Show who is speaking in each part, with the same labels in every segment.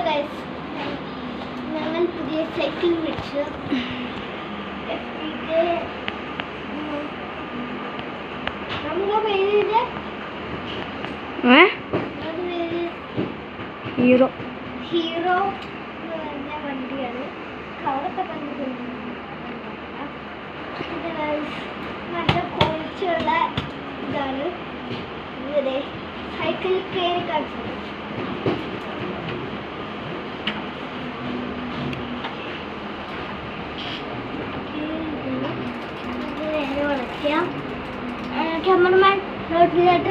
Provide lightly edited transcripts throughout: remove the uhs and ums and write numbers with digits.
Speaker 1: Guys, ഞങ്ങൾ പുതിയ cycle മേടിച്ചു. നമ്മുടെ പേര്
Speaker 2: ഹീറോ
Speaker 1: ഹീറോ എന്ന് പറഞ്ഞ വണ്ടിയാണ്. കവറൊക്കെ കണ്ടിട്ടുണ്ട്. നല്ല ക്വാളിറ്റിയുള്ള ഇതാണ്. ഇവരെ സൈക്കിളിൽ കയറി കാണിച്ചത്. ക്യാമറമാൻ റോഡിലായിട്ട്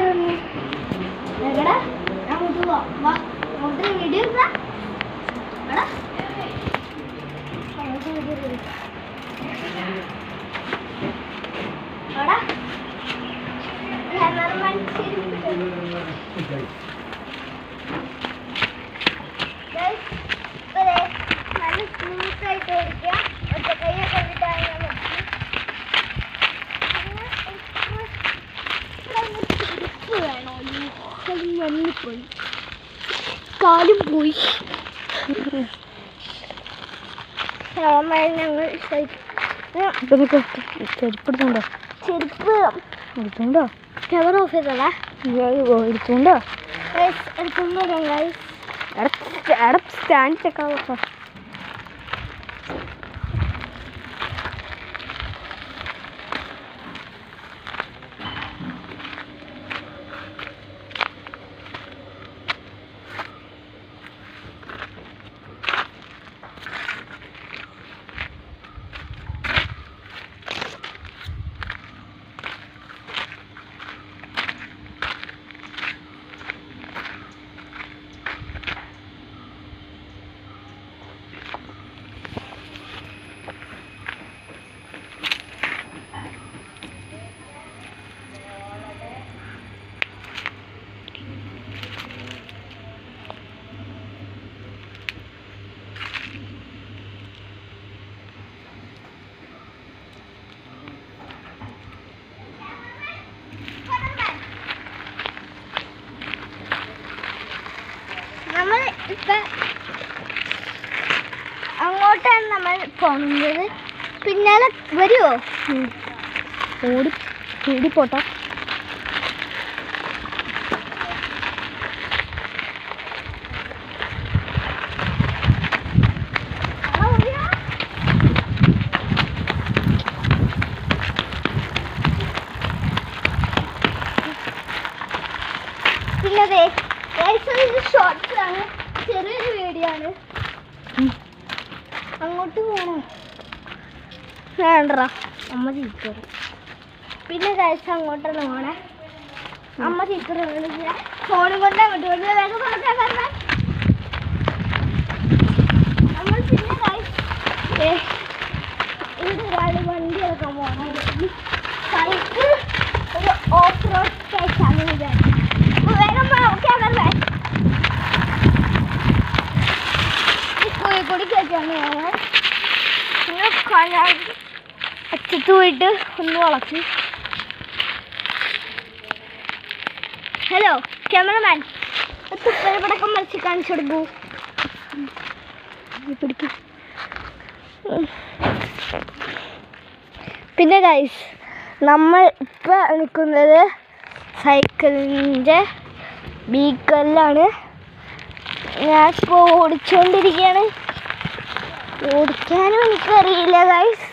Speaker 1: എവിടെ അങ്ങോട്ട് വാ, അങ്ങോട്ട് വീഡിയോ ക്യാമറമാൻ നല്ല സ്മൂത്തായിട്ട് ഓടിക്കുക. ഒറ്റ കൈയൊക്കെ ഇട്ടിട്ടാണ് പോയി കാലും പോയി. ഞങ്ങൾ
Speaker 2: ചെരുപ്പെടുത്തുണ്ടോ?
Speaker 1: ചെരുപ്പ്
Speaker 2: എടുത്തുണ്ടോ?
Speaker 1: ക്യാമറ ഓഫ് ചെയ്തതാ.
Speaker 2: എടുത്തുണ്ടോ?
Speaker 1: എടുത്തുണ്ടോ?
Speaker 2: സ്റ്റാൻഡ് ചെക്കാവോ?
Speaker 1: നമ്മൾ ഇപ്പം അങ്ങോട്ടാണ് നമ്മൾ പോകുന്നത്. പിന്നാലെ വരുമോ?
Speaker 2: ഓടിപ്പോട്ടോ.
Speaker 1: പിന്നെ ഷോർട്സാണ്, ചെറിയൊരു വീഡിയോ ആണ്. അങ്ങോട്ട് പോകണോ? വേണ്ടടാ, അമ്മ ചീത്ത. പിന്നെ കഴിച്ച അങ്ങോട്ടാണ് പോണേ. അമ്മ ചീത്ത ഫോണും കൊണ്ട് അങ്ങോട്ട് കൊണ്ട് വേഗം പറഞ്ഞ നമ്മൾ. പിന്നെ ഇവിടെ ഒരാൾ വണ്ടി എടുക്കാൻ പോകണം. സൈക്കിൾ ഒരു ഓഫ് റോഡ് കഴിച്ചാണ് വിചാരിച്ചു. വേഗം കോഴിക്കോട് കേൾക്കാണ്. അച്ചത്ത് പോയിട്ട് ഒന്ന് വളച്ചു. ഹലോ ക്യാമറമാൻ, തുപ്പലപ്പടക്കം മറിച്ച് കാണിച്ചു കൊടുക്കൂ. പിടിക്കും. പിന്നെ ഗൈസ്, നമ്മൾ ഇപ്പം നിൽക്കുന്നത് സൈക്കിളിൻ്റെ ബീക്കറിലാണ്. ഞാൻ ഇപ്പോൾ ഓടിച്ചുകൊണ്ടിരിക്കുകയാണ്. ഓടിക്കാനും എനിക്കറിയില്ല ഗൈസ്.